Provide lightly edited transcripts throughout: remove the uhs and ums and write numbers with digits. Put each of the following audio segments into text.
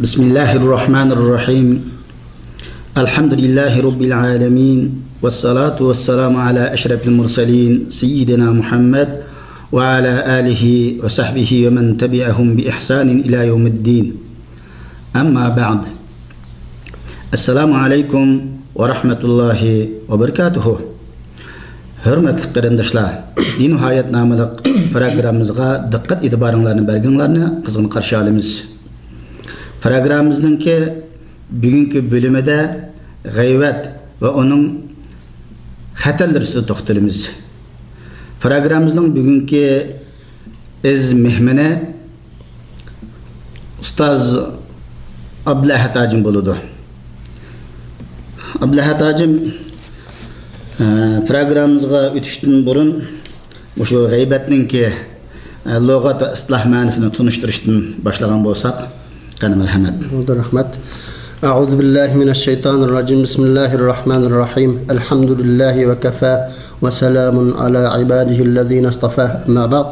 Bismillahirrahmanirrahim. Elhamdülillahi Rabbil alemin. Vessalatu vesselamu ala eşrefil mursalin. Seyyidina Muhammed ve ala alihi ve sahbihi ve men tebi'ahum bi ihsanin ila yevmiddin. Amma ba'd. Esselamu aleyküm ve rahmetullahi ve berekatuhu. Hürmetli qarindaşlar, Din Hayat namılık programımızga dikkat itibarınlarını berginlerini kızgın karşı alımız. Programımızdaki bugünkü bölümede gıybet ve onun xatarları üstüne toxtalımız. Programımızın bugünkü iz mehmeni Ustaz Abdullah Hacim buludu. Abdullah Hacim programımızga ötüştün burun şu gıybetninki lügat ve ıslah ma'nisini tunuşturuştun başlagan bolsak kana merhamet. Rahmet. A'udhu billahi mineşşeytanirracim. Bismillahirrahmanirrahim. Elhamdülillahi ve kafa ve selamun ala ibadihillezine istafa. Amma ba'd.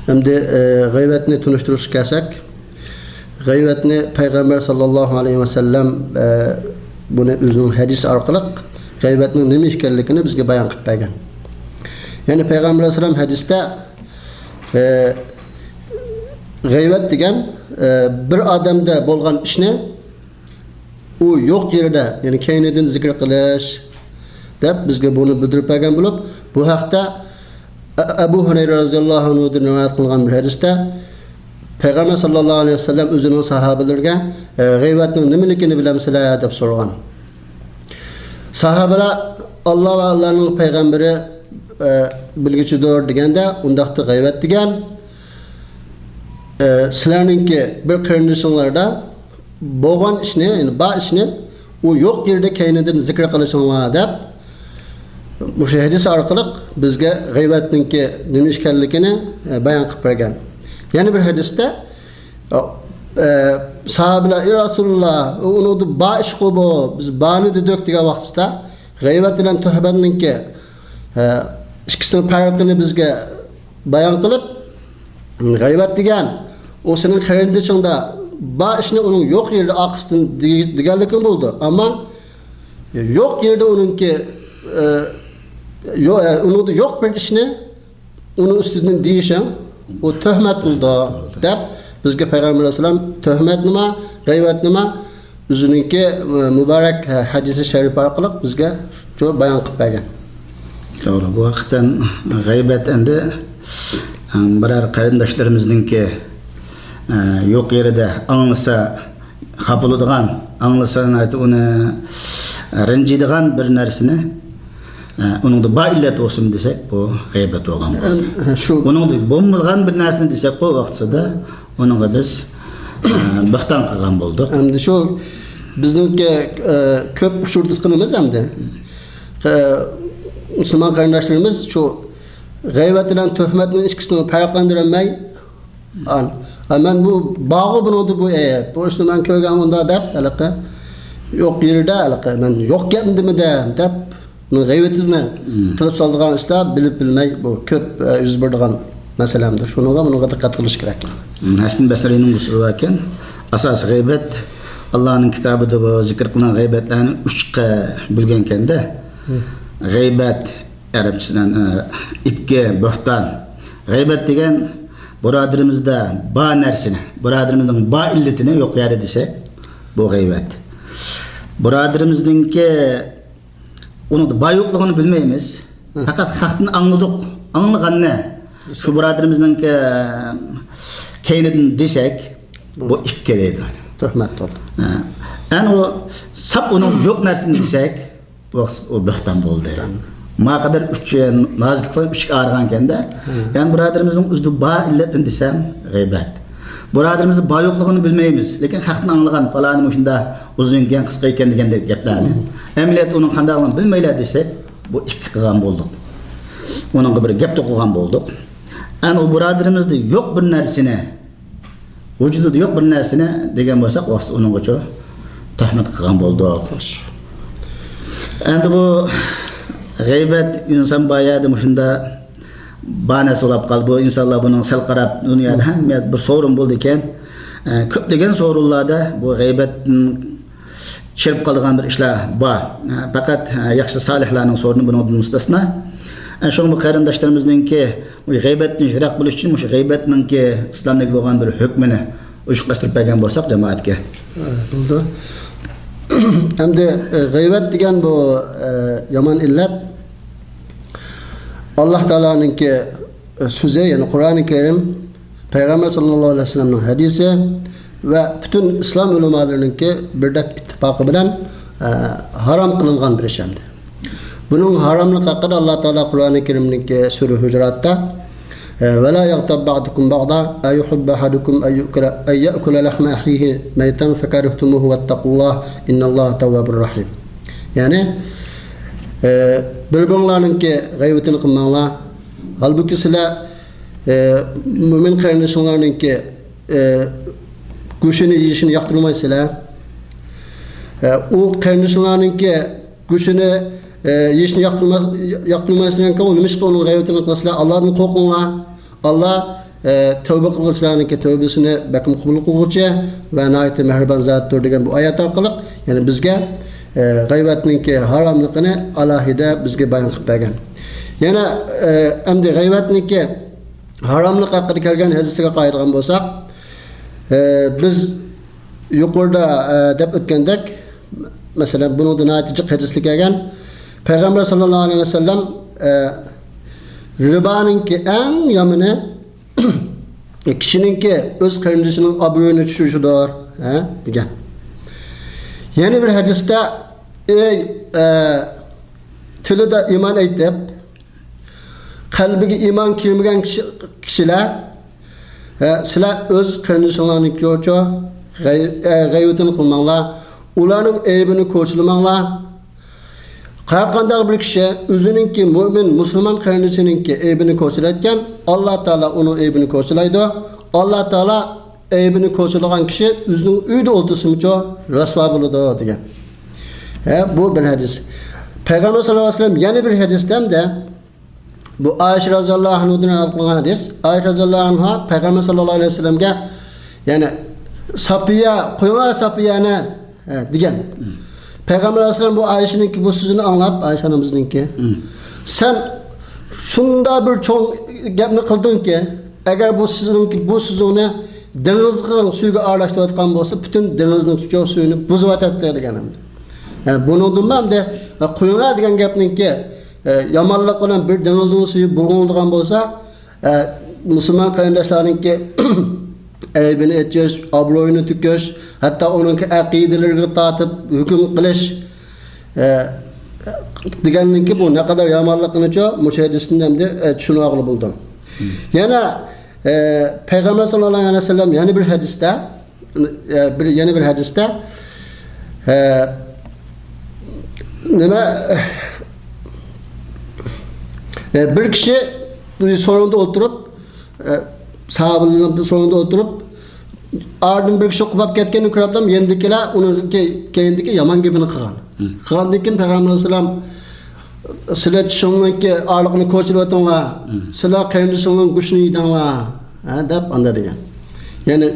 Şimdi gıybetni tunuşturuş kesek. Gıybetni Peygamber sallallahu aleyhi ve sellem bunu özünün hadis arkalık gıybetnin nima ekanligini bizga bayon qilib bergan. Yani Peygamber sallam hadisda gıybet degan bir odamda bo'lgan ishni u yo'q yerda, ya'ni keynidan zikr qilish deb bizga buni bildirib bergan bo'lib, bu haqda Abu Hurayra radhiyallohu anhudan rivoyat qilingan bir hadisda Peygamber sallallahu aleyhi ve sellem o'zining sahobalarga g'iybatning nimaligini bilamsizlar deb so'ragan. Sahabalar Allah ve Allah'ın peygamberi bilgiçidir degende undaqda g'iybat degan sizlarninki bir qirindishinglarda bo'lgan ishni, ya'ni ba ishni u yo'q yerda keynidan zikr qilishinglar deb bu hadis orqali bizga g'iybatninki nima ekanligini bayon qilib bergan. Yani bir hadisde sahabeler Rasulullah onu da ba iş qo'yib biz bani de dök degan vaqtda g'iybat bilan tuhbatninki ikkisining farqini bizga bayon qilib, g'iybat degan o senin qarindishingda ba ishni uning yo'q yerda aqistin deganligi bo'ldi. Ammo yo'q yerda uningki uni yo'q bir ishni uni ustidan deyishing o töhmet buldu deb bizga Peygamber Aleyhisselam töhmet nima, g'iybat nima o'zininki mübarek hadisi şerif orqali bizga shu bayon qilib bergan. To'g'ri, bu vaqtdan g'iybat endi birer qarindoshlarimizningki yo'q yerida anglasa xapoladigan, anglasa uni ranjiydigan bir narsani onun da ba illet olsun desek bu gıybet olan. Onun da bulmagan bir narsani desek o vaqtida onunla biz baxtan qilgan boldik. Endi shu bizningki ko'p uchurdiz qilamiz endi. Müslüman qarindoshlarimiz shu g'iybat bilan tuhmatning ikkisini farqlandirolmay men bu bag'ı bunu bu ishni men ko'rgan unda deb alaqa yo'q yerda alaqa men yo'q gapimdimi deb g'iybatini qilib soldigan ishlar bilib bilmay bu ko'p yuz beradigan masalamdir. Bunga diqqat qilish kerak. Hasan Basrining usuli ekan, asos g'iybat Allohning kitobida bu zikr qilingan g'iybatlarni 3 ga bo'lgan ekanda. G'iybat arabchadan ipga, bo'xton. G'iybat degan birodarimizda ba narsani, birodarimizning ba illatini yo'q yerda desak, bu g'iybat. Birodarimizningki onu da bayokluğunu bilmeyimiz. Fakat hakkını anladık. Anlagan ne? Şu birodarimizning keynidin desek, bu ikki deydi. Tuhmat oldu. Yani o sap onun yok narsini desek, o bo'xton bo'ldi. Ma kadar nazil qilib 3 ağrıgan de, yani birodarimizning o'zida ba illatini desem, g'iybat. Birodarimizning bayokluğunu bilmeyimiz. Lekin hakkını anlagan falan şunda uzun ekan, qisqa ekan deganda gaplarni. Emniyet onun qandayligini bilmaylar desek, bu ikki qilgan boldik. Onun bir gap to'qigan boldik. Ani o birodarimizda yo'q bir narsani, vujudida yo'q bir narsani degan bo'lsak, vaqt onun uchun tuhmat qilgan boldik. Endi bu g'iybat inson bayada shunda bana solab qoldi. Bu insonlar buning sal qarab dunyoda hamma bir sorun bo'ldi ekan. Köplegen sorunlarda bu g'aybatdan chirib qolgan bir ishlar bor. Faqat yaxshi solihlarning soruni bundan mustasno. Şu bu qarindoshlarimizningki bu g'aybatdan yiroq bo'lish uchun shu g'aybatningki islomdagi bo'lgan bir hukmini ushqashtirib bergan bo'lsak jamoatga. Bo'ldi. Endi g'aybat degan bu yomon illat Alloh taoloninki so'zi, ya'ni Qur'oni Karim, Payg'ambar sallallohu alayhi vasallamning hadisi ve bütün İslam ulemalarininki birdak ittifaqı bilan haram qilingan bir ish endi. Bunun haramlık hakkında Allah Teala Kur'an-ı Kerim'deki Sure Hucurat'ta وَلَا يَغْتَبْ بَعْدُكُمْ بَعْضًا أَيُحِبَّ أَحَدُكُمْ أَنْ يَأْكُلَ لَحْمَ أَخِيهِ مَيْتًا فَكَرِهْتُمُوهُ وَاتَّقُوا اللّٰهَ إِنَّ اللّٰهَ تَوَّابٌ رَحِيمٌ. Yani birbirlerinki gayvetini kılmanlar. Halbuki sizler mümin kardeşlerinki kuşunu yiyişini yaktırmayısıyla o kardeşlerinki kuşunu yiyişini yaktırmayısıyla ki onu mişki onun gayvetini kılısıyla Allah'ın korkunlar. Allah tövbe kılgıçlarınki tövbesini bakım kabul kılgıçı ve nâhiyeti mehriban zatdır degen bu ayet arkalık yani bizge gayvetninki haramlıkını alahide bizge bayan kılıp bergen. Yani emdi gayvetninki haramlık hakkında kelgen hadisine qayırgan bolsak biz yukarıda dep ötkendek mesela bunu da natice hadislik kelgen Peygamber sallallahu aleyhi ve sellem ribanınki en yamını kişininki öz kardeşinin abuyunu düşüşüdür degen. Yeni bir hadiste tili de iman eytip kalbige iman kirmegen kişiler sizler öz kardeşlerini görüyor, gayretini kılmanlar, onların eybini koçlamanlar. Kayakanda bir kişi özününki mümin, Müslüman kardeşininki eybini koçlarken Allah Teala onun eybini koçlaydı. Allah Teala eybini koçlayan kişi özünün üyde oltusumuca rasva buludu diye. Bu bir hadis. Peygamber sallallahu aleyhi ve sellem yeni bir hadisten de bu Ayşe radhiyallahu anh'dan alıngan hadis. Ayşe radhiyallahu anh'a Peygamber sallallahu aleyhi ve sellem'ge yani Safiye, koyma Safiye'ne diyen. Peygamber aleyhisselam bu Ayşe'ninki bu sözünü anlap Ayşe anamızınki. Sen şunda bir çoğun gapni kıldın ki eğer bu sözünü denizin suyuga ağırlaştırılan olsa bütün denizin suyunu buzuvat etti diyen. Yani bunu duymam de koyma diyen gapninki yamanlık olan bir denizin suyu bulunduğundan bolsa Müslüman kardeşlerinki eybini eteceğiz, abroyunu tüküş, hatta onunki akideleri tatıp hüküm kılış diyenlinki bu ne kadar yamanlıkını çok müşahedesinden de şunu ağlı buldum. Yani Peygamber sallallahu aleyhi ve sellem yeni bir hadiste bir kişi bir sorunda oturup sahabenin sorunda oturup ardın bir kişi kupap ketken ukrablam yendikiler onun kendiki yaman gibini kılan. Kılan dikin Peygamber aleyhisselam sile çişonunki ağırlıkını koçuluyorlar. Sile kendisinin güçünü yiyorlar. Dep anda diyen. Yani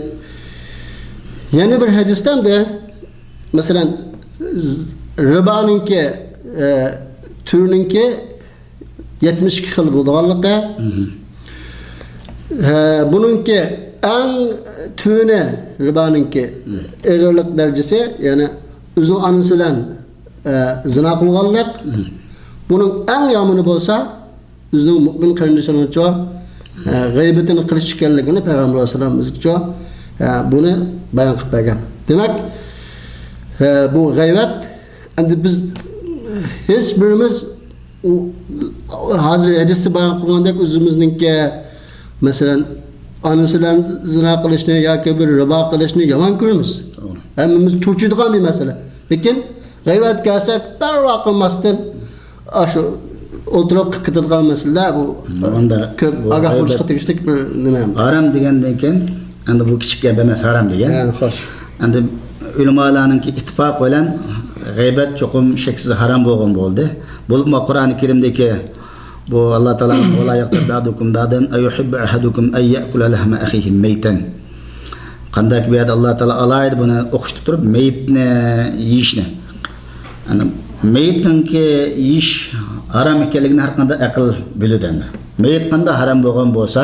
yeni bir hadisten de mesela ribanınki türününki 72 xil bulduğanlıkta bununki en tüyüne ribanınki eğerlik derecesi yani uzun anısılan zina kılganlık bunun en yamını bolsa uzun mümin kardeşinin çoğu gaybetini kılıç çıkarlıkını Peygamber Aleyhisselam'ın çoğu bunu bayan kıplayken. Demek bu gaybet yani biz hiçbirimiz hazır hadisi bayan kılgandık özümüzdeki mesela anısılan zina kılışını ya ki bir riba kılışını yaman kırmız. Hemimiz çurçuyduk bir mesele. Lakin gaybet gelsek bir vakılmazdan şu oturup kıtırgan mesele bu köp agah buluşka tekiştik bir neyem. Haram degenden endi bu küçük gap emas haram degen. Yani hoş. Endi ulamalarninki ittifaq bilan g'aybet çokum şeksiz haram bo'lgan bo'ldi. Bo'lma Qur'oni Kerimdeki bu Allah Teala'nın ola yaqtadadukum dadan ayuhibbu ahadukum ay ya'kula lahma akhihi meytan. Qandak bir Allah Taala alaydı bunu oquştup turup meyitni yeyishni. Ana meyitninki yeyish haram ekanligini har qanday aql biladi. Meyit qanday haram bo'lgan bo'lsa,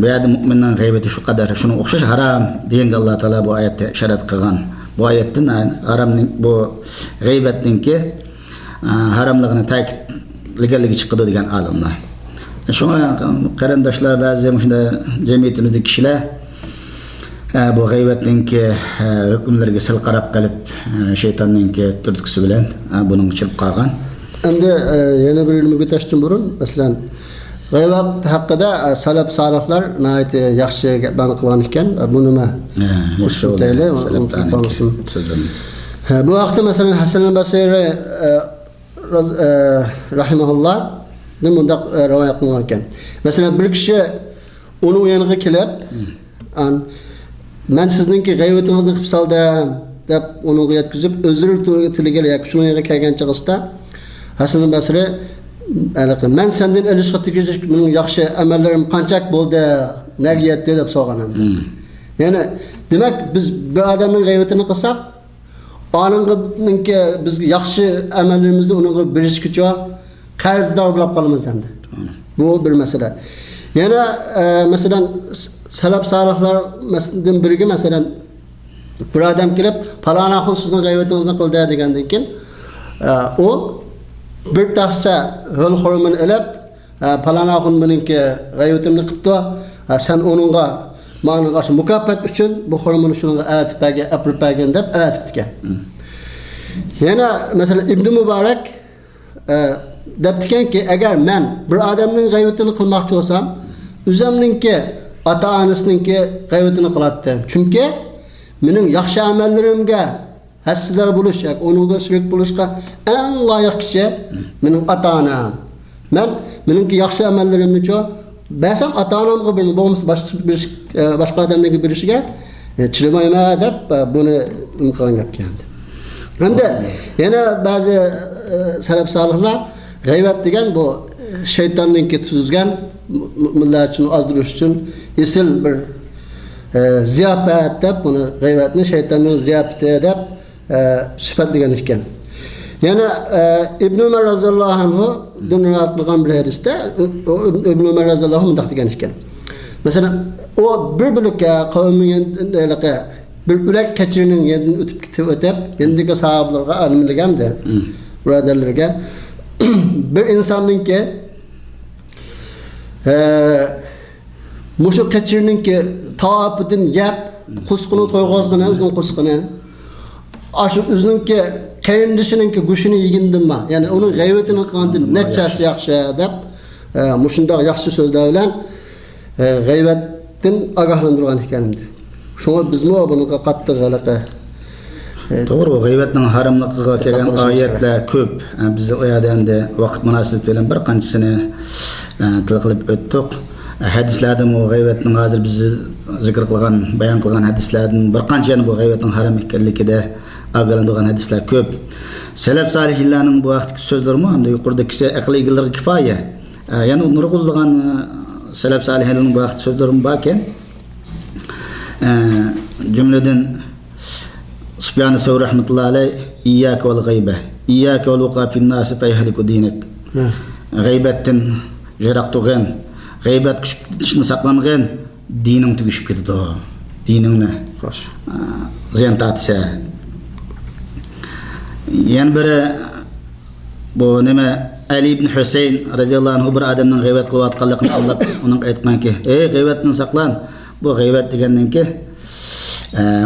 bu yerda mu'minning g'aybati shu qadar, shuni o'xshash haram degan Allah Taala bu oyatda ishorat qilgan. Bu oyatdan haramning bu g'aybatninki haramligini ta'kidlaganligi chiqadi degan olimlar. Şuna qarindoshlar ba'zi shunda jamiyatimizdagi kishilar bu g'aybatninki hukmlarga sil qarab qolib shaytonninki turtkisi bilan buning chirib qolgan. Endi yana bir ilmiga tashdim burun, masalan, g'aybat haqida salaf salaflar nihoyat yaxshi gaplarni qilgan ekan. Bu nima? Qo'shimtayli, bu vaqtda masalan Hasan al-Basri rahimahulloh bunda rivoyat qilgan ekan. Masalan, bir kishi uning yoniga kelib, "Men sizningki g'aybatingizni qilib soldim" deb uning yetkazib, uzr tilagan yoki shuning yoniga kelgan chog'ida Hasan al-Basri "Men sendan ilishga tegishli mening yaxshi amallarim qanchak bo'ldi, nega yetdi" deb so'ragan endi. Ya'ni demak biz bir odamning g'aybatini qilsak, oningki biz yaxshi amallarimizni unga berishgacha qarzdor bo'lib qolamiz endi. Bu bir masala. Yana masalan salaf salaflardan biriga masalan bir odam kelib, "Falana xon sizning g'aybatingizni qildi" degandan keyin u bir taxsa hol xurmini ilib, "Falana xon meningki g'aybatimni qildi, sen onunga ma'lum qarşı mukafat uchun bu xurmini shunga apirib bergan" deb aytibdi ekan. Yana masalan Ibn Mubarak debdikenki, agar men bir odamning g'aybatini qilmoqchi bo'lsam, o'zimninki ota-onasininki g'aybatini qilardim. Chunki mening yaxshi amallarimga hassador bo'lish yoki uningga sherik bo'lishga eng loyiq kishi mening ota-onam. Meningki yaxshi amallarimni-chi basam ota-onamga bo'lmasa boshqa odamlarga berishiga chirimayman deb buni qilgan gap ekan. Endi yana ba'zi salaf salihlar g'aybat degan bu shaytonninki tuzgan mu'minlar uchun ozdirish uchun esil bir ziyofat deb buni g'aybatni shaytonning ziyofati deb sifatlagan ekan. Yana Ibn Umar roziyallohu anhu dunyoda qilgan bir hadisda Ibn Umar roziyallohu anhu bunday degan ekan. Masalan, o bir bilikka qavmining bir ulak keçirinin yerinden ötüp yendiki sahabelerine anımlıgamdı. Buradarlarga bir insanın ki muşu keçirinin ki taapıdın yap kusqunu toygazgına özünün kusqunu aşı özünün ki kerindişinin ki guşunu yigindin ma yani onun g'aybatini qilganda nechasi yaxshi deb mushundoq yaxshi so'zlar bilan g'aybatdan ogohlantirgan ekanimdi. Şuna bizmi bunu qattiq aloqa. To'g'ri, g'aybatning haramligiga kelgan oyatlar ko'p. Biz o yerda endi vaqt munosabati bilan bir qanchasini til qilib o'tdik. Hadislarda bu g'aybatning hozir biz zikr qilgan, bayon qilgan hadislardan bir qanchani bu g'aybatning haram ekanligida ogohlantirgan hadislar ko'p. Salaf solihlarning bu vaqtdagi so'zlarimi hamda yuqoridagi aqliy egalariga kifoya. Yana nurg'ulgan salaf solihlarning bu vaqt so'zlari bor ekan. Cümleden Sufyan Sevri rahmetullahi aleyh İyyâke vel gaybe İyyâke vel vuqa fin nâsi feyheliku dinek Gaybetten jirak tuğen Gaybet küşüptişini saklanğen dinin tügüşüp ketidi o dinini ziyan tatisa yani biri bu neme Ali ibn Hüseyin radiyallahu anhu bir adamın gaybet kılvatkallıqını Allah onun aytkan ki ey gaybetini saklan bu g'aybat degandan-ki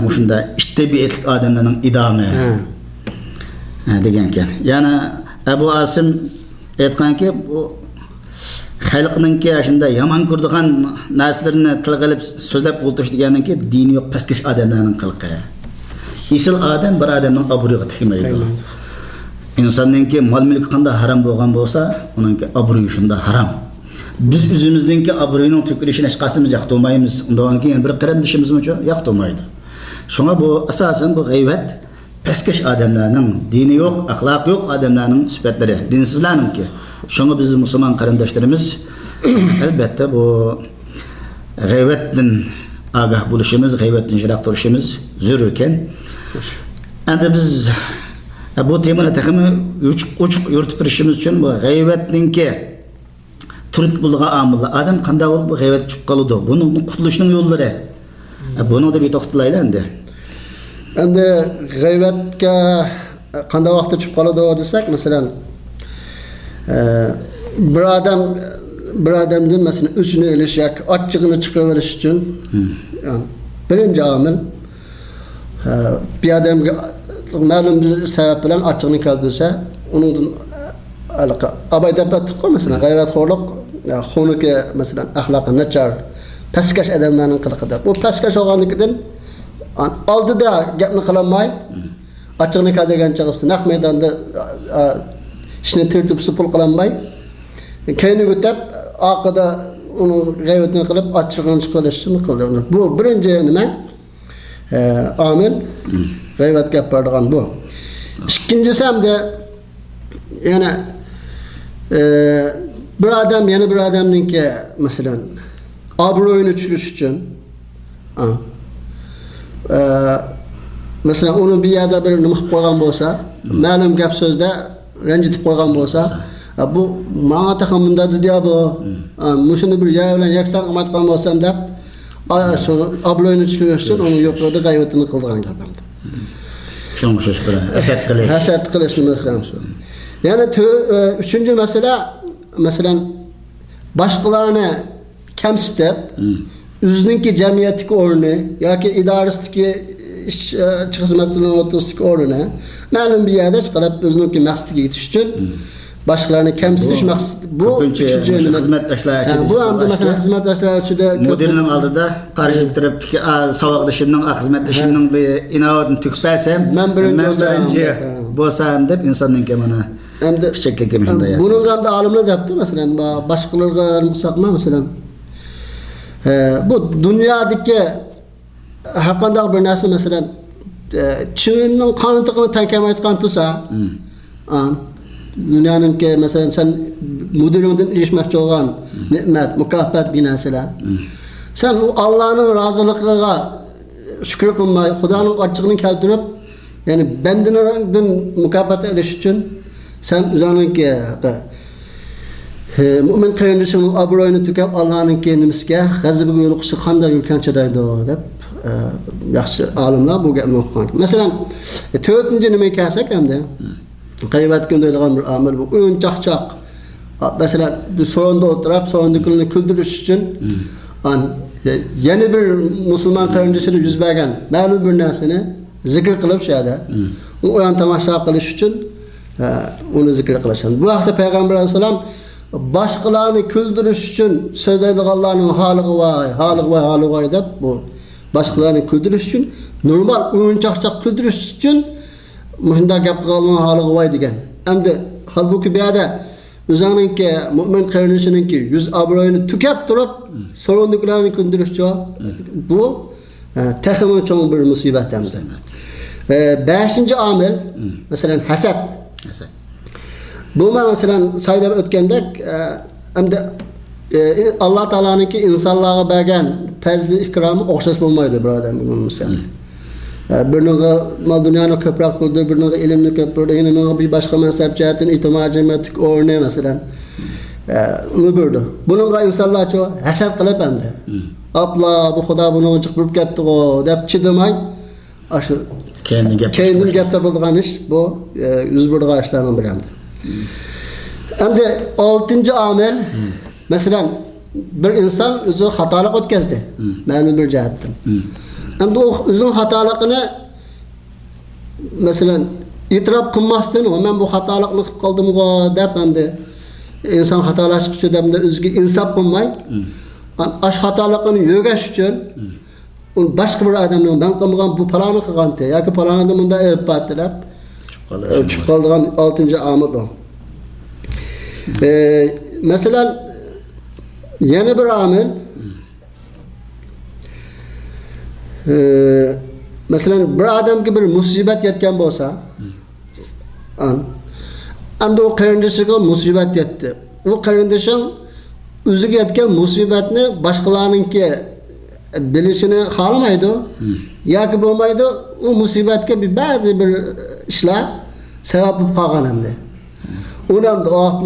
mushunda ishtabiatlik odamlarning idami degan ekan. Yana Abu Asim aytganki bu xalqningki shunda yomon ko'rdigan narsalarni til qilib so'zlab o'tirish degandan-ki dini yo'q pastkash odamlarning qilqi. Isil odam bir odamning obro'yiga tegmaydi. İnsonningki mol-mulk qanday harom bo'lgan bo'lsa, uningki obro'yi shunda harom. Biz özümüzdeki obro'yning to'kilishini hech qaysimiz yoqtirmaymiz. Undan keyin bir qarindishimiz uchun yoqtirmaydi. Shunga bu asosan bu g'aybat pastkash odamlarning, dini yo'q, axloq yo'q odamlarning sifatlari, dinsizlarningki. Shunga biz musulmon qarindoshlarimiz albatta bu g'aybatdan agah buluşumuz, gıybetden jirak duruşumuz zürürken. Endi biz bu temani takımı uçuk yurtup birişimiz için bu gıybetninki turut bulduğu amıllar. Adam kanda ol bu gıybet çıkalıdı. Bunun kurtuluşunun yolları. Bunu da bir toxtalaylı endi. Endi gıybetke qanday vaqtda chiqib qoladi desak, masalan, bir adamdan masalan uchini elish yoki ochchig'ini chiqarib uchun yani birinchi omil bir odamga ma'lum bir sabab bilan ochchig'ini keltirsa, uningdan abaydapat masalan g'ayvatxo'rlik, xunuk masalan axloqi nachar, pastkash odamlarning qiliqida. Bu pastkash bo'lganligidan oldida gapni qilolmay açığını kalacağın çağıstı. Naq meydanda işini tertip supul kılanmay. Kendini götüp arkada onu gayretini kılıp açığını çıkarışını kıldı. Bu birinci nime amil gayret yapardıgan bu. İkincisi hem de yani bir adam yeni bir adamın ki mesela abroyunu çürüş için mesela onu bir yerde bir nima qilib qo'ygan bo'lsa, ma'lum gap so'zda ranjitib qo'ygan bo'lsa, bu manga ham bunda dedi bu, mushuni bir yer bilan yakson qilmayotgan bo'lsam deb, shu obloyni tushirish uchun uni yo'qladi, g'ayvatini qildigan gapimdi. Shunga o'xshash bir hasad qilishni masalan shu. Yana üçüncü mesele, mesela boshqalarni kamsitib, o'zininki jamiyatdagi o'rni yoki idorasidagi iş hizmetinin oturustik oruna ma'lum bir yerde çıkarıp özününki maqsadiga yetish uchun başkalarını kemsitish maqsadi bu üçüncü hizmetdaşlar için. Bu hamda mesela hizmetdaşlar içinde müdürünün aldıda qarşı tarafdaki savaqdaşımның hizmetdaşımның bir inovatini tükpəsəm ben birinci bolsam deb insonning mana fikirlik kimanda ya. Bunun hamda alimler yaptı mesela başkalarına mısaqma mesela bu dünyadaki hakkında bir narsa mesela Çin'in kanıtını takip etken tutsa, dünyanın ki mesela sen müdüründen ilişmekçi olan nimet, mükafat binasıyla, sen Allah'ın razılıklarına şükür kılmayı, Kuda'nın açığını keltirip, yani benden mükafat ediş için sen üzerinin ki mümin kıyımcısının abroyunu tükep Allah'ın kendimizge gazabı yoluqışı kanda yürkençedeydi o deyip yaxshi olimlar bu gapni o'qigan. Masalan, 4-nji nima kelsak hamda g'aybat o'ylagan bir omil bu o'yinchoq. Masalan, bu so'rinda o'tirib, so'rindikilarni kuldirish uchun yana bir musulmon qarindoshini yuz bergan ma'lum bir narsani zikr qilib shu yerda u o'yin tomosha qilish uchun uni zikr qilishadi. Bu vaqtda payg'ambar alayhisalom boshqalarni kuldirish uchun so'zlaydiganlarning hali voy deb bu başkalarını güldürüş için, normal oyuncakçak güldürüş için müşünde gap qilgan halı var degan. Hem de halbuki bir yerde o'zininki mümin qarindoshinininki yüz abroyini tükep durup sorunluklarını güldürüş bu texmi cho'ng bir musibat hem de. 5-nji amil mesela hasad. Bu mesela sayda o'tgandek hem de Allah Teala'nınki insanlığa bergen fazli ikramı o'xshash bo'lmaydi birodar mesela. Biriniga mal dunyoni ko'proq qildi, biriniga ilmni ko'p berdi, yana bir boshqa mansab jihatdan ijtimoiy jamiyatlik o'rni masalan. Uni berdi. Bunga insonlarcha hasad qilib hamda. Abla bu xudo buni chiqib ketdi-ku deb chidamay, shu kendin gapda bo'lgan ish bu yuz bergan ishlarning biri hamda. Hamda 6-nji amil mesela bir insan özü hatalık o'tkazdi. Ma'lum bir jihatdan. Endi o özün hatalıqını mesela itiraf qilmasdan, "Men bu hatalıqni qilib qoldim-ku" deb endi inson xatolashqichi deb o'ziga insof qilmay, ash hatalıqni yo'gash uchun u boshqa bir odamning "Ben qilmagan bu paloni qilgan-da" yoki paloni bunda aytdi deb chiqib qolgan 6-nji omil o. Mesela yana bir amil mesela bir odamga bir musibat yetgan bo'lsa, endi u qarindoshiga musibat yetdi. U qarindoshining o'ziga yetgan musibatni boshqalarningki bilishini xalamaydi. Yoki bo'lmaydi, u musibatga ba'zi bir ishlar sabab bo'lib qolgan hamda. Ular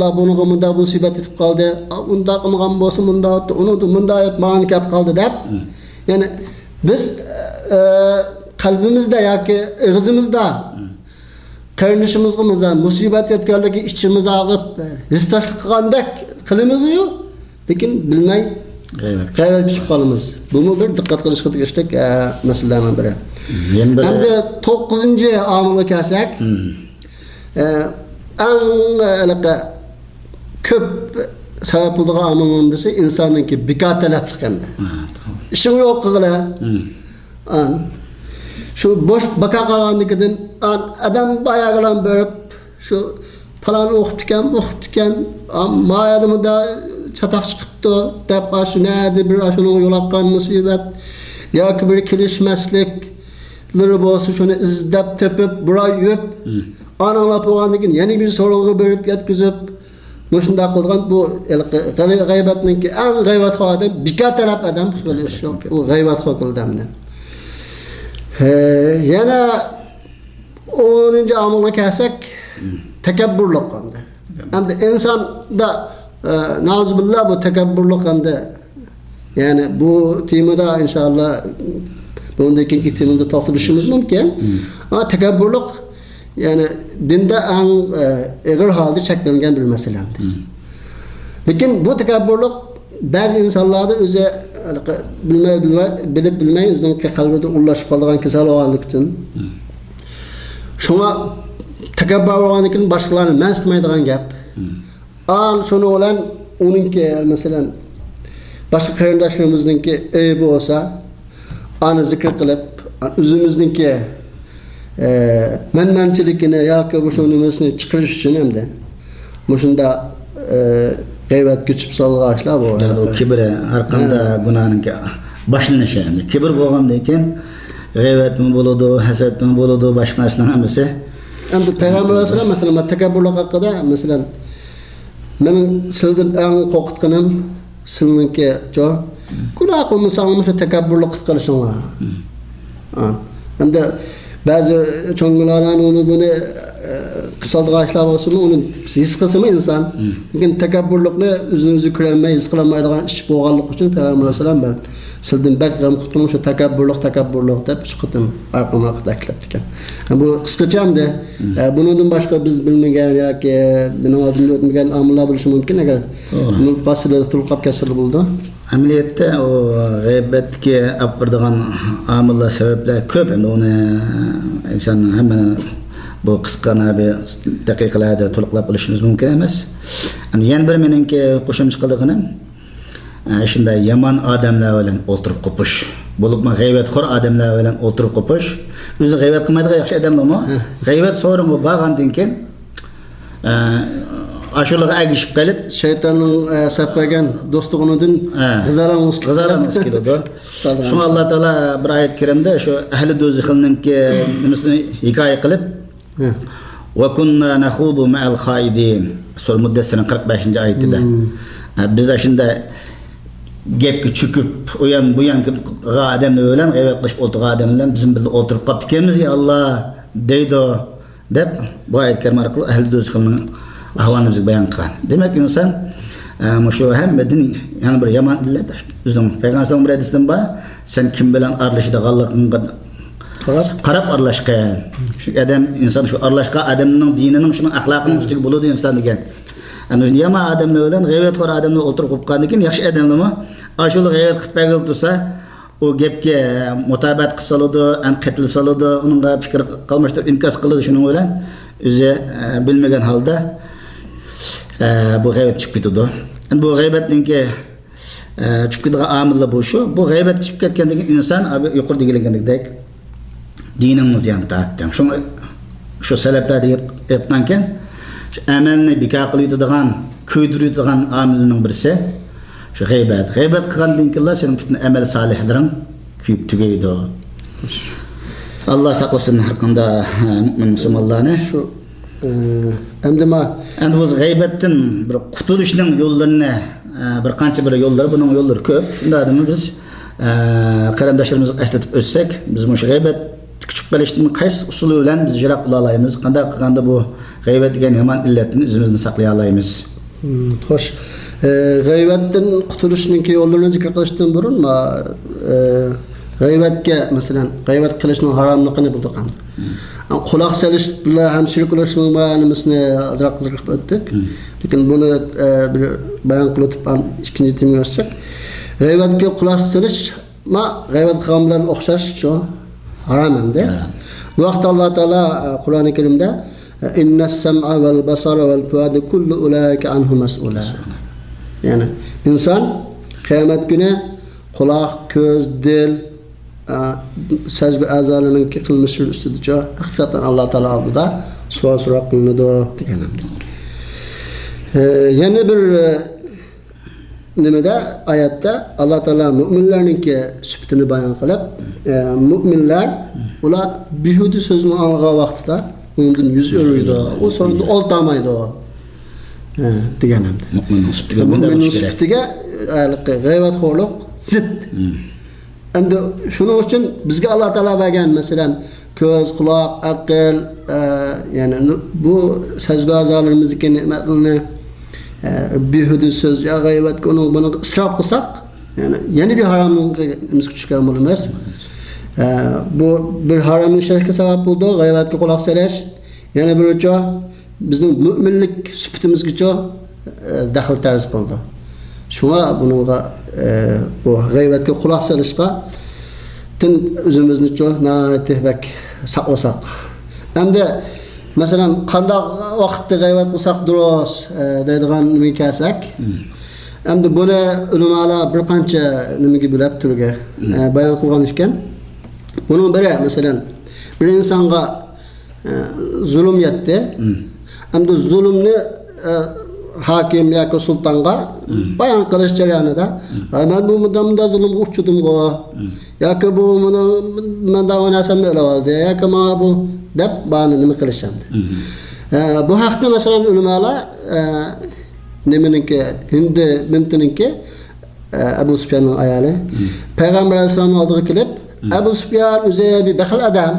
da bunu munda musibat etib qoldi. Unda qilgan bo'lsa munda o'tdi, uni munda ma'ni kap qoldi deb. Yani biz qalbimizda yoki og'zimizda karnishimizga musibat yetganligi içimiz ağıp hissashlik qilgandek qilamiz yo'q, lekin bilmay g'ayrat tushib qolamiz. Buni bir diqqat qilishga tegishli masalalardan biri. Endi 9-omilga kelsak, eng ko'p sabab bo'lgan omilning birisi insonningki bikor talablik endi. İşin yo'q qilg'ila. Şu boş baka qolganligidan adam bayagılan berip şu falan o'qibdikan, mayadimi da çataq chiqibdi deb shu nadi bir shuni yo'laqqan musibat yoki bir kelishmasliklar bo'lsa shuni izlab tepib buray yub ananlab bo'lgandan keyin yana bir so'rovga berib yetkazib shunday qilgan bu g'aybatningki eng g'aybatxo'r odam bikor talab adam qilish u g'aybatxo'r odamdan. Yana 10-omilga kelsak takabburlik qildi. Endi insonda nauzubillah bu takabburlik hamda yani bu temada inşallah bundan keyingi temada to'xtalishimiz mumkin. Ama takabburlik yani dinda eng og'ir holda cheklangan bir masala. Lekin bu takabburlik ba'zi insonlarda o'zi bilmay o'zining qalbida urlashib qolgan kasal bo'lganlikdan. Shuna takabbur bo'lganlikdan boshqalarni mensimaydigan gap. Şunu olan onunki mesela başka qarindoshlarimizningki aybi bo'lsa, ani zikr qilib, o'zimizninki manmanchiligini yoki bu shunimizni chiqarish uchun hamda shunda g'aybat kuchib solgan ishlar bu. O kibr har qanday gunohning boshlanishi endi. Kibr bo'lgandan keyin g'aybatmi bo'ladi, hasadmi bo'ladi, boshqa narsalar hammasi. Endi Payg'ambar alayhisalom masalan takabburlik haqida masalan men sizdan eng qo'rqitganim sizningki gunoh qilmasam shu takabburlik qilib qilishing bor. Endi ba'zi cho'nglarni uni buni qiladigan ishlar bo'lsa, uni his qilsa inson, lekin takabburlikni o'zini o'zi ko'rolmay, his qilolmaydigan ish bo'lganligi uchun Payg'ambar alayhisalom ben sizdan bakram qutulum shu takabburlik deb shu qitim arqamga taklif ekan. Bu qisqacha hamda bundan boshqa biz bilmagan yoki buni oldinda o'tmagan omillar bo'lishi mumkin agar buni faslida tulqab kasal bo'ldi. Amaliyotda o g'aybatga olib boradigan omillar sabablar ko'p. Endi uni inson hamma bu qisqana bir daqiqalarda to'liqlab olishimiz mumkin emas. Endi yana bir meningki qo'shimcha qilganim shunday yomon odamlar bilan o'tirib qo'pish, bo'libmi g'aybatxo'r odamlar bilan o'tirib qo'pish. O'zi g'aybat qilmaydigan yaxshi odamlarmi? G'aybat so'ringa borgandan keyin ashularga agishib qolib, shaytonning sapagan do'stlig'idan g'izalanimiz keladi. Shunga Alloh taolo bir oyat karimda shu ahli do'zaxningki nimasini hikoya qilib va kunna nakhudu ma'al xoidin sura Mudassirning 45-oyatida biz shunda gapga cho'kib o'yan bu yan odamlar bilan g'aybat qilib o'tirgan odamlar bilan bizim birga o'tirib qolib ekanmiz ya Alloh deydi deb bu oyat karim orqali ahli do'zaxning ahvolini bizga bayon qilgan. Demak inson shu hammadan yana bir yomon illat o'zining payg'ambar sallallohu alayhi vasallam bor, sen kim bilan aralashadiganligingga qarab aralashgan. Shu odam inson shu aralashgan odamning dinining shuning axloqining ustiga bo'ladi inson degan. Ana yomon odamlar bilan g'aybatxo'r odamlar o'tirib qolgandan keyin yaxshi odamlarmi ashula g'aybat qilib bergan tursa o gapga mutobat qilib soladi, anqatilib soladi, uningga fikr qilmasdan inkos qiladi, shuning bilan o'zi bilmagan holda bu g'aybat chiqib ketadi. Endi bu g'aybatningki chiqib ketgan omillar bu shu. Bu g'aybat chiqib ketgandan keyin inson yuqori deganligidek dinimiz yantatdi. Shu sabablarni aytgan keyin amalni bekor qiladigan, ko'ydiradigan omilning birisi shu g'aybat. G'aybat qilgandan keyin sening bütün amal solihlaring kuyib tugaydi. Alloh saqlasin har qanday mu'min musulmonlarni. Shu endi bu g'aybatdan bir qutulishning yo'llarini bir qancha bir yo'llari, buning yo'llari ko'p. Shunda biz qarindoshlarimizni eslatib o'tsak, biz bu g'iybat tikib qolishdan qaysi usuli bilan biz yiroq bo'la olamiz? Qanday qilganda bu g'iybat degan yomon illatni o'zimizni saqlay olamiz? Xo'sh, g'iybatdan qutulishning yo'llarini zikr qilishdan burun g'iybatga, masalan, g'iybat qilishning haromligini bildik. Quloq solish bilan ham shirk qilishning ma'nosini azroq zikr qilib o'tdik. Lekin buni bir bayon qilib o'tib ham ikkinchi temaga o'tsak, g'iybatga quloq solish g'iybat qilgan bilan o'xshash shu harom endi. Bu vaqtda Alloh taolo Qur'oni Karimda innas sam'a val basara val fuada kullu ulaika anhu mas'ula. Yani inson qiyomat kuni quloq, ko'z, dil, sezgi a'zolarining qilmishi ustida haqiqatan Alloh taolo oldida savol so'roq qilinadi degan. Yana bir nimada oyatda Alloh taolo mu'minlarningki sifatini bayon qilib, mu'minlar ular behuda so'zni olgan vaqtda undan yuz o'riydi, u sonunda oltamaydi degan hamda. Mu'minning sifatiga g'iybatxo'rlik zid. Endi shuning uchun bizga Alloh taolo bergan, masalan, ko'z, quloq, aql, ya'ni bu sezgi a'zolarimizdagi ne'matlarni behuda so'z, g'iybatga buni isrof qilsak, yana bir haromimiz chiqarib bo'lmas. Bu bir haromning shirkka sabab bo'ldi, g'iybatga quloq solish, yana bir ucha bizning mu'minlik sifatimizga daxl tarz qildi. Shuna bunga bu g'iybatga quloq solishga tin o'zimizni na'tihbak saqlasak. Endi masalan, qanday vaqtda g'iybat qilsak durust deydigan nimaga kelsak, endi buni ulamolar bir qancha nimaga bo'lib turga bayon qilgan ekan. Bunun biri, masalan, bir insonga zulm yetdi. Endi zulmni hakim yoki sultonga bayon qilish jarayonida men bu mudamda zulmga uchudimgo yoki bu menda narsani olib oldi yoki mana bu deb bani nima qilishadi. Bu haqda masalan ulamolar nimaniki Hindi bintiniki Abu Sufyanning ayoli Payg'ambar alayhisolamning oldiga kelib, Abu Sufyan o'zi bir baxil odam.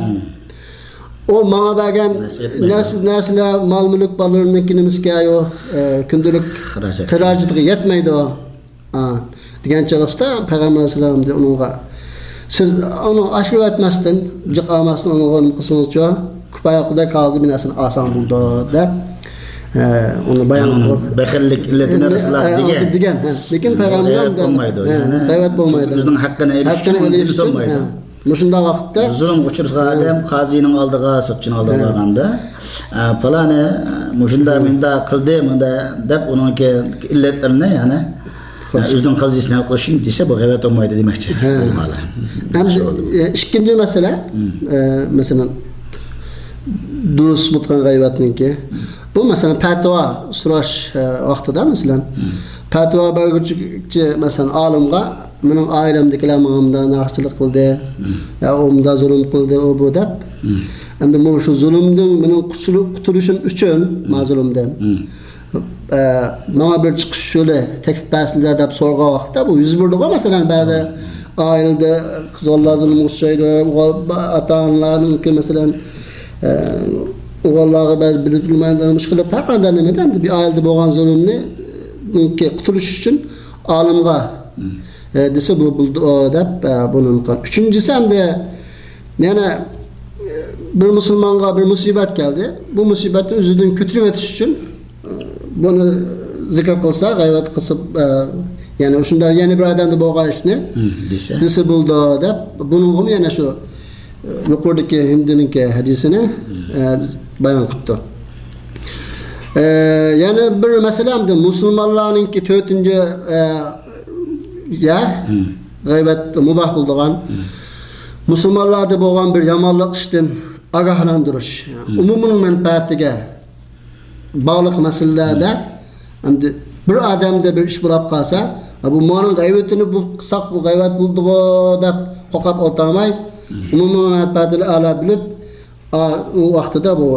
O bana bergen nesle mal mülk ballarının kinimizga yo kundelik xarajatga yetmeydi o. Degan chog'da Payg'ambar alayhisalom de onunga siz onu aşırı etmezden, cıqamasın onu qilsingizcha kupayaqda kaldı binasını asan buldu deb onu bayon qilib baxillik illatini Rasululloh degan. Lekin Payg'ambar bo'lmaydi. G'iybat bo'lmaydi. Bizning haqqini elish bo'lmaydi. Mushunda vaqtda zulm uchirgan odam qozining oldiga, sudchining oldiga borganda, falani mushunda menda qildi, menda deb uningki illatlarini, ya'ni o'zining qazisini hal qilishni desa, bu g'iybat bo'lmaydi demoqchi. Ikkinchi masala, masalan, durust mutqan g'iybatniki. Bu masalan fatvo so'rash vaqtida, masalan, fatvo beruvchi masalan olimga mening oilamdagilar menga narsachilik qildi, ya umda zulm qildi, o bu deb. Endi men shu zulmdan mening qutulishim uchun mazlumdan menga bir chiqish yo'li teklif qilsizlar deb so'ragan vaqtda bu yuz berdi-ku, masalan, ba'zi oilada qizlar zulm qilishadi, ota-onalarning masalan o'g'illarga ba'zi bilib bilmaydigan ish qilib har qanday nimadan bir oilada bo'lgan zulmni qutulish uchun olimga desa bu buldu deb buni qilgan. Uchinchisi hamda yana bir musulmonga bir musibat keldi. Bu musibatni o'zidan ko'tarib o'tish uchun buni zikr qilsa, g'iybat qilib, ya'ni shunda yana bir odamda bo'lgan ishni desa buldu deb buni ham yana shu yuqoridagi Hindiningki hadisini bayon qildi. Yani bir masala hamda musulmonlarningki 4-chi ya g'iybat mubah bo'lgan musulmonlarda bo'lgan bir yomonlik ishdan ogohlantirish, umumiy manfaatiga bog'liq masalalarda endi bir odamda bir ish bo'lib qolsa, bu mo'min g'iybatini bu qilsak bu g'iybat bo'ldi-ku deb qo'qab o'tmay, umumiy manfaatini ala bilib, u vaqtida bu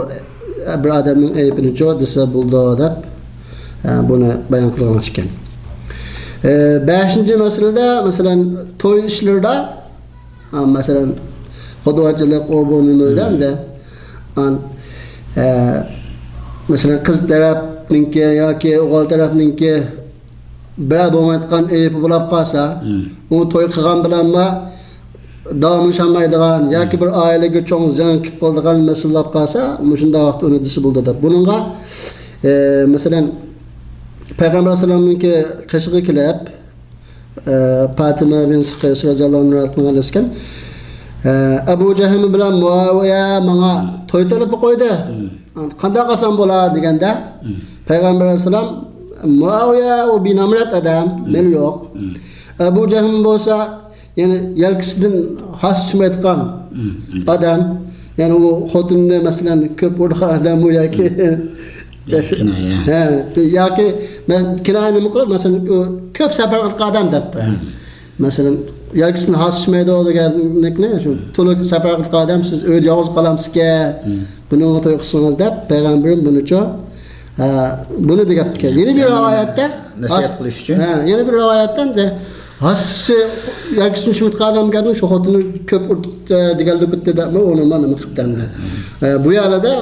bir odamning aybini desa bo'ldi deb buni bayon qilgan ekan. Beşinci meselede mesela toy işlerde mesela koduvacılık o bu nümreden de mesela kız tarafınki yoki o'g'il tarafninki bir bo'lmayotgan epi bo'lib qolsa, u to'y qilgan bilanmi davomlashamaydigan yoki bir oilaga cho'ng ziyon kelib qoladigan masala bo'lib qolsa, shunday vaqt uni disi bo'ldi deb. Buningga masalan Payg'ambar alayhisolamninki qishig'i kelib Fatima bint Qays roziyallohu anha qilgan ekan. Abu Jahl bilan Muaviya menga to'y talab qo'ydi. Qanday qilsam bo'ladi deganda Payg'ambar alayhisolam Muaviya o binamrat adam, meni yo'q. Abu Jahl bo'lsa, yani yelkisidan has tushmayotgan adam, yani u xotinni masalan ko'p urgan adam u yoki yoki men kinoyani qilib masalan ko'p safar qilgan adam debdi. Masalan yelkisini has tushmaydi deganlikni shu to'liq safar qilgan adam siz o'z yolg'iz qolamsizga buni to'y qilsangiz deb payg'ambarim bunicha bunu degan. Yeni bir rivayette nasihat qilish uchun. Yeni bir rivayetdan de hasi yelkisini tushmayotgan adam geldi shu xotini ko'p urdi deganlikda deb uni mana qilibdi. Bu yerda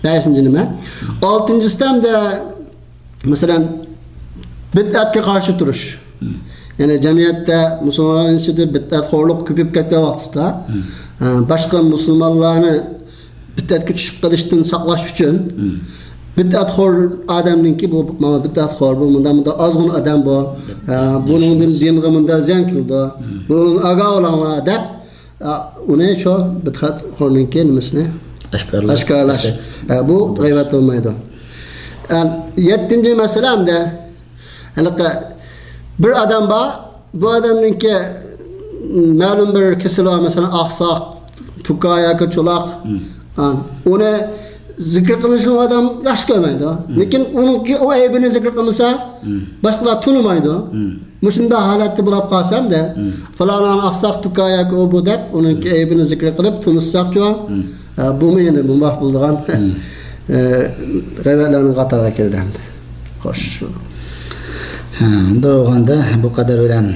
5-ci nima? 6-cisidan da mesela bid'atga qarshi turish. Yani cemiyette Müslümanların içinde bid'atxo'rlik ko'payib ketgan vaqtda boshqa musulmonlarni bid'atga tushib qolishdan saqlash uchun bid'atxo'r odamninki bu bid'atxo'r bu bundan ozg'un odam bu buning dinga bundan ziyon qildi bu aga olanlar deb uni shu bid'atxo'rninki nimasini oshkorlash bu g'iybat bo'lmaydi. 7-ci masalamda bir adam var, bu adamninki ma'lum bir kasal var, mesela aqsoq, tukaya, cho'loq. Uni zikr qilishni odam yaxshi ko'rmaydi. Lekin uningki o aybini zikr qilmasa, boshqalar tunimaydi. Shunda holatda bo'lib qolsam-da, falonani aqsoq, tukaya o bu deb uningki aybini zikr qilib tunissaqchi, bu meni bu mahbuldigan g'aybatlarning qatoriga kirdi. Xo'sh. Doğanda bu kadar ölen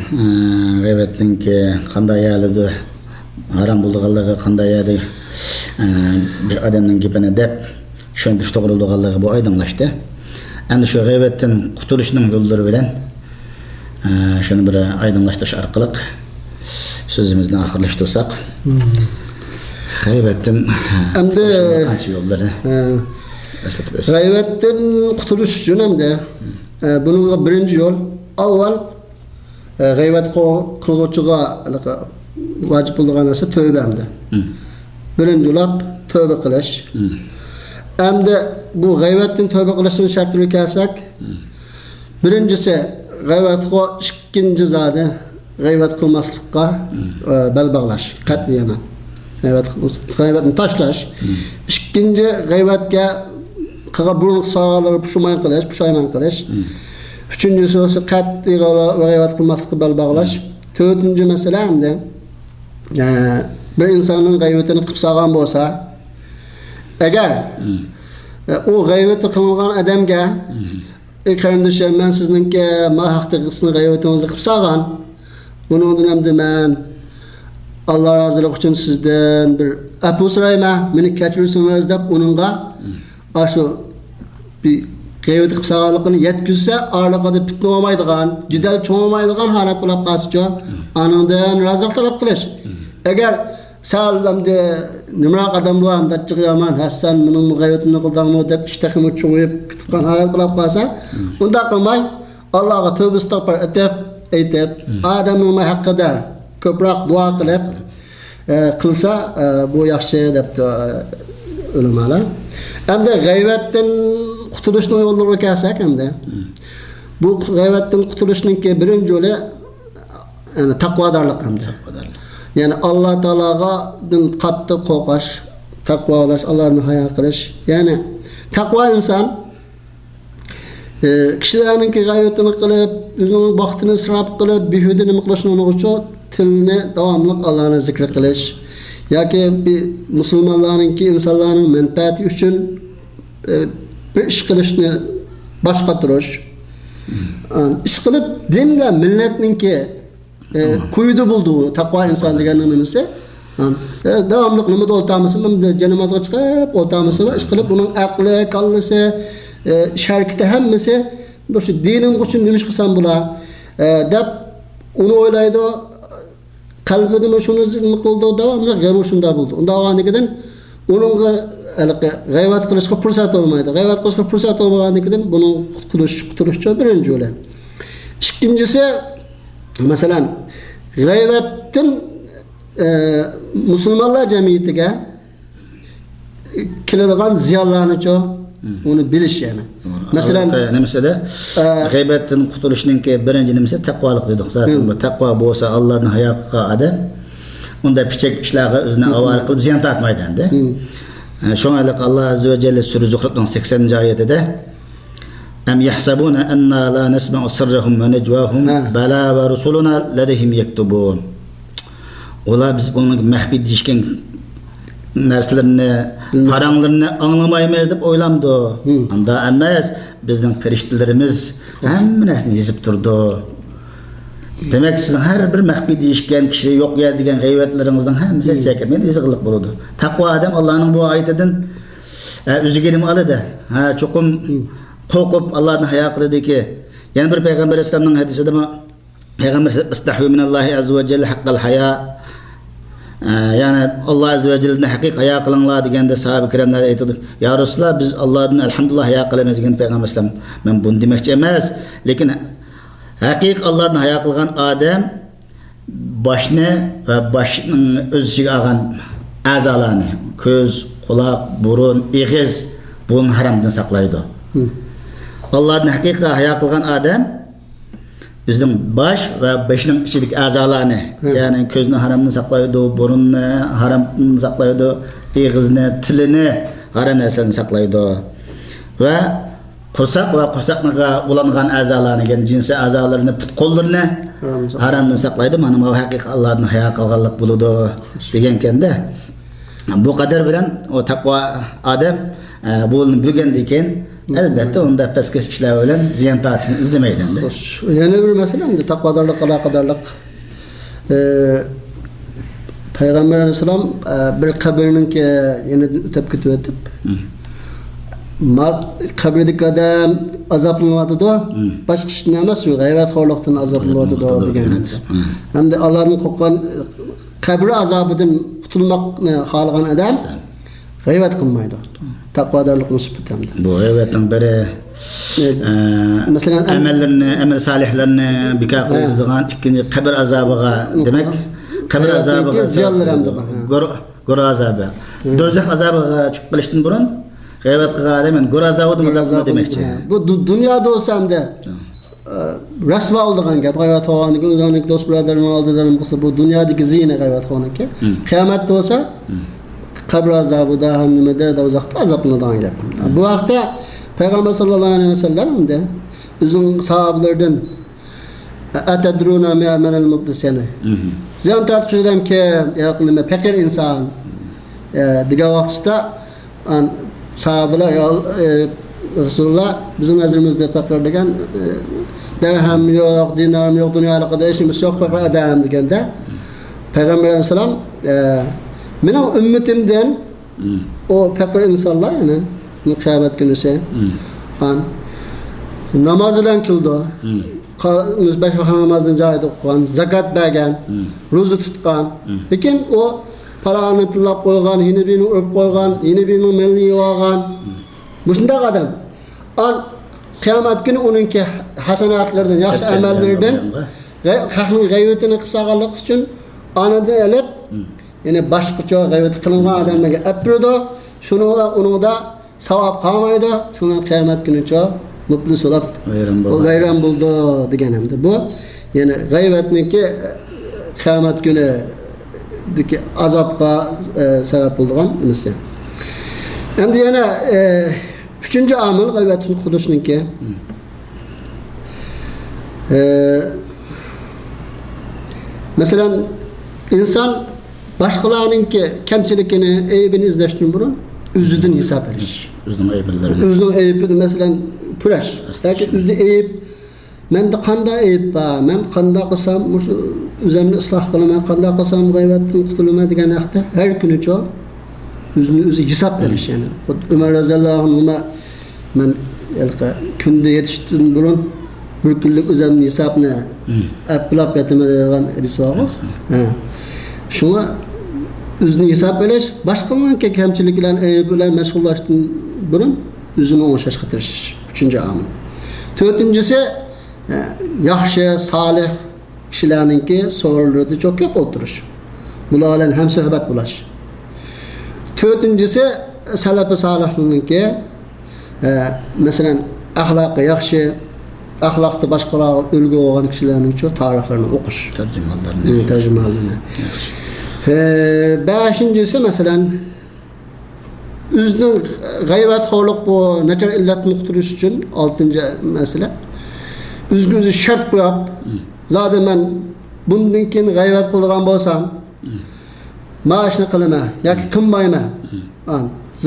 g'aybatninki qanday yalidi haram bo'lganligi qanday yadi bir odamning gapini deb tushuntirish to'g'ri bo'lganligi bu oydinlashdi. Endi shu g'aybatdan qutulishning yo'llari bilan shuni bir oydinlashtirish orqali so'zimizni oxirlashtirsak. G'aybatdan endi qancha yo'llari g'aybatdan qutulish uchun endi bunun birinci yol avval g'aybat qilguvchiga vacip bo'lgan narsa tövbe hamda. Birinci yol tövbe qilish. Hamda bu g'aybatdan tövbe qilishning shartlariga kelsak, birincisi g'aybatga ikkinchi zodi g'aybat qilmaslikqa bel bog'lash, qat'iyana. G'aybatni tashlash. Ikkinchi g'aybatga burun sağları puşayman qilish. Üçüncüsü ise qat'iy g'aybat qilmaslikqa bel bog'lash. To'rtinchi masala hamda bir insonning g'aybatini qilib solgan bo'lsa, agar u g'aybatni qilgan odamga qarindoshim men sizningki ma haqda g'aybatingizni qilib solgan, buningdan hamda men Allah razılıq uchun sizdan bir afu so'rayman, meni kechirsangiz deb uningga aşu bir g'aybat qilib solganligini yetkizsa, orqada fitna bo'lmaydigan, jidal cho'maydigan holat bo'lib qolsa, anandan razılıq talab qilish. Agar salamda nima qadam bu ham dachig'yaman, Hasan mening g'aybatimni qildingmi deb ishtahimi cho'yib ketgan holat bo'lib qolsa, unda qilmay Allohga tövbe istig'for aytib, odamning haqqida ko'proq duo qilib qilsa bu yaxshi debdi ulamolar. Hamda g'aybatdan qutulishning yo'llariga kelsak hamda bu g'aybatdan qutulishninki birinchi yo'li yani taqvodorlik hamda. Yani Allah Taologadan qattiq qo'rqish, taqvolash, Allohni hayo qilish. Yani taqvo inson kishilarninki g'aybatini qilib, o'zining vaqtini isrof qilib, behuda nima qilishni uchun tilni davomli Allohni zikr qilish yoki bir musulmonlarninki insonlarning manfaati uchun bir ish qilishni boshqa turish ish qilib din bilan millatninki kuydi buldu taqvo inson deganning nimasi? Davomli nimada o'ltamiz, janamozga chiqib o'ltamiz, ish qilib uning aqli, kallasi, harakati hammasi shu dinim uchun nima qilsam bo'lar deb uni o'ylaydi. Qalbida shuni nima qildi, davomli g'am shunda bo'ldi. Unda olganligidan uningga g'ayvat qilishga fursat olmaydi. G'ayvat qilishga fursat olmaganligidan buni qutulishcha birinchi yo'li. Ikkinchisi, masalan, g'ayvatdan musulmonlar jamiyatiga keladigan ziyonlarni uni bilish yani. Masalan, nimasida g'aybatdan qutulishning birinchi nimasi taqvolik dedik. Zaten bu taqvo bo'lsa, Allohning hayo qilgan odam unda pichak ishlarga o'zini avval qilib ziyon tortmaydi endi. Shuningdek Alloh azza va jalla sura Zuhrufning 80-oyatida am yahsabuna anna la nasma'u sirrahum wa najwahum bala va rusuluna ladayhim yaktubun. Ular biz bunun mahfi deyishgan narsalarni, paranglarni anglamaymiz deb o'ylamdi. Unda emas, bizning farishtalarimiz hamma narsani yozib turdi. Demak, sizning har bir mahfi deyishgan kishi yo'q ya degan g'aybatlaringizdan hammasi chekilmaydi, yozig'liq bo'ladi. Taqvo odam Allohning bu oyatidan o'ziga nima oladi? Cho'qim qo'rqib Allohni hayo qildiki, yana bir payg'ambar alayhisolamning hadisida payg'ambar istahyu minallohi azza va jalla haqqal haya. Yani Allah azze ve celle'den haqiqiy hayo qilinglar deganda sahabe kiramlar aytdi. Ya Rasulullah biz Allohdan alhamdulillah hayo qilamiz degan payg'ambar alayhisolam. Men buni demoqchi emas, lekin haqiqiy Allohdan hayo qilgan odam boshni va boshning o'z ichiga olgan a'zolarni, ko'z, quloq, burun, og'iz buni haramdan saqlaydi. Allohdan haqiqiy hayo qilgan odam bizning bosh va boshning ichidagi a'zolarni, ya'ni ko'zni haramdan saqlaydi, burunni haramdan saqlaydi, og'izni, tilini haram narsalardan saqlaydi va qursoq va qursaqniga ulangan a'zolarni, ya'ni jinsiy a'zolarini, put qo'llarini haramdan saqlaydi. Mana bu haqiqiy Allohning hayo qilganlik bo'ladi degan ekanda. Bu qadar bilan o taqvo odam buni bilgandan keyin albatta unda pastkash ishlar bilan ziyon tortishni izlamaydi endi. Yana bir masala endi taqvodorlik aloqadorlik. Payg'ambar alayhisalom bir qabrninki yana o'tib ketib qabrdagi odam azoblanyotdi, boshqa ish emas, shu g'ayvatxo'rlikdan azoblanyotdi degan. Hamda Allohning qo'rqqan qabr azobidan qutulmoqni xohlagan odam g'ayvat qilmaydi. Taqvodorlik nisbatan. Bu g'ayvatning biri masalan amal solihlarni bekor qiladigan, ikkinchi qabr azobiga, demak qabr azobiga ziyonlar ham go'r azobi. Do'zax azobiga tushib qolishdan burun g'ayvat qilgan odam go'r azobidan azoblanadi demakchi. Bu dunyoda bo'lsa hamda rasvo bo'lgan gap. G'ayvat qilganligi o'zining do'st birodarning oldida qilsa bu dunyodagi ziyna g'ayvat qilganki, qiyomatda bo'lsa qabr azobida ham nimada do'zaxda azoblanadigan gap. Bu vaqtda Payg'ambar sallallohu alayhi vasallam hamda o'zining sahobalardan atadruna ma'manal mublisani. Ziyon tortishdan keyin yaqinima fakir inson degan vaqtda sahobalar Rasulullah bizning nazarimizda fakir degan dirham yo'q, dinar yo'q, dunyolikda ishimiz yo'q, fakir odam deganda Payg'ambar alayhisalom mening ummatimdan o fakir insonlar yana qiyomat kunisi namoz bilan kildi. Besh vaqt namozni joyida o'qigan, zakot bergan, ro'za tutgan. Lekin o paloni tillab qo'ygan, yine birini urib qo'ygan, yine birini melni yo'g'an. Bu shunday odam. Qiyomat kuni uningki hasanatlardan, yaxshi amallaridan haqning g'ayvatini qilib saqlash uchun onada elib yine başqacha g'ayvat qilingan odamlarga apirdi. Uningda savob qolmaydi. Shuni qiyomat kunicha muflis bo'lib vayron bo'ldi degan hamda. Bu ya'ni g'ayvatniki qiyomat kunidagi azobga sabab bo'lgan narsa. Endi yana uchinchi omil g'ayvatni qudushniki. Masalan, inson boshqalarningki kamchiligini, aybini izlashdan burun o'zidan hisob olish. O'zining ayblari. O'zining aybini masalan kurash. Yoki o'zida ayb Mende qanday ayıp var, men qanday qilsam o'zimni isloh qilaman, qanday qilsam g'aybatdan qutulaman degan haqda har kuni o'zini o'zi hisob berish yani. Umar roziyallohu anhu men kunda yetishdan burun bir kunlik o'zimni hisobni aplab yetaman degan hadis var. Şuna o'zini hisob berish, boshqalarning kamchiliklarni ayb bilan mashg'ullashdan burun o'zini o'ngashga tirishish. 3-omil. 4-incisi yaxshi, solih kishilarningki so'rlarida çok ko'p o'tirish. Bular bilan ham suhbat bo'lish. 4-incisi salaf solihlarningki masalan axloqi yaxshi, axloqda boshqalarga ulgu bo'lgan kishilarning tarixlarini o'qish, tarjimalarni. 5-incisi masalan o'zining g'aybatxo'rlik bu nachar illatni uqtirish uchun 6-masala o'zi shart qo'yib, zodi men bundan keyin g'aybat qilgan bo'lsam, ma'ashni qilaman yoki qilmayman.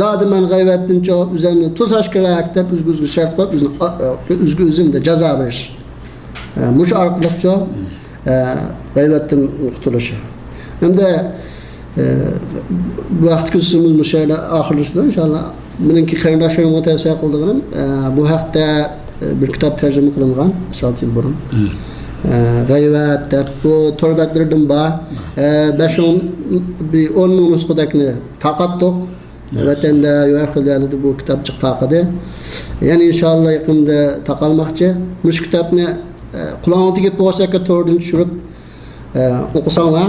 Zodi men g'aybatdan o'zimni to'sash kerak deb o'zga shart qo'yib, o'zimda jazo berish. Mush orqali g'aybatdan qutilish. Endi bu vaqt kursimiz müşahede ahirleşti inşallah. Benimki qarindoshlarımga tavsiya qildim. Bu hafta bir kitap tercüme qilingan 6 yil burun. G'aybat deb bu torbatlardan bor. 5-10 ming nusxadakini taqatdik. Vatanda yuqorida bu kitap chiqdi. Yani inşallah yaqinda taqalmoqchi. Mush kitobni qulog'iga tegib bo'lsa-ka to'rdan tushirib o'qisanlar,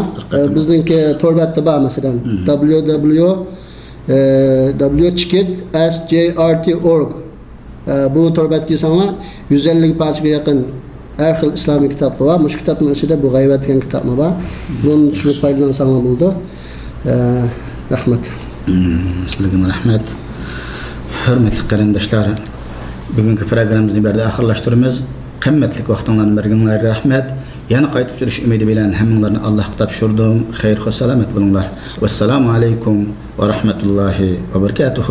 bizningki torbatda bor masalan www.chikit.sjrt.org bu torbatga kelsanlar 150 parchaga yaqin har xil islomiy kitoblar bor. Mush kitobning ichida bu g'aybat degan kitob bor. Buni tushunib foydalansanlar bo'ldi. Rahmat. Sizlarga rahmat. Hurmatli qarindoshlar, bugungi programmamizni bu yerda oxirlashtiramiz. Qimmatli vaqtinglarni berganlarga rahmat. Yana qaytib uchirish umidi bilan hammanglarni Allohga topshirdim. Xayr va salomat bo'linglar. Vassalomu alaykum va rahmatullohi va barakatuh.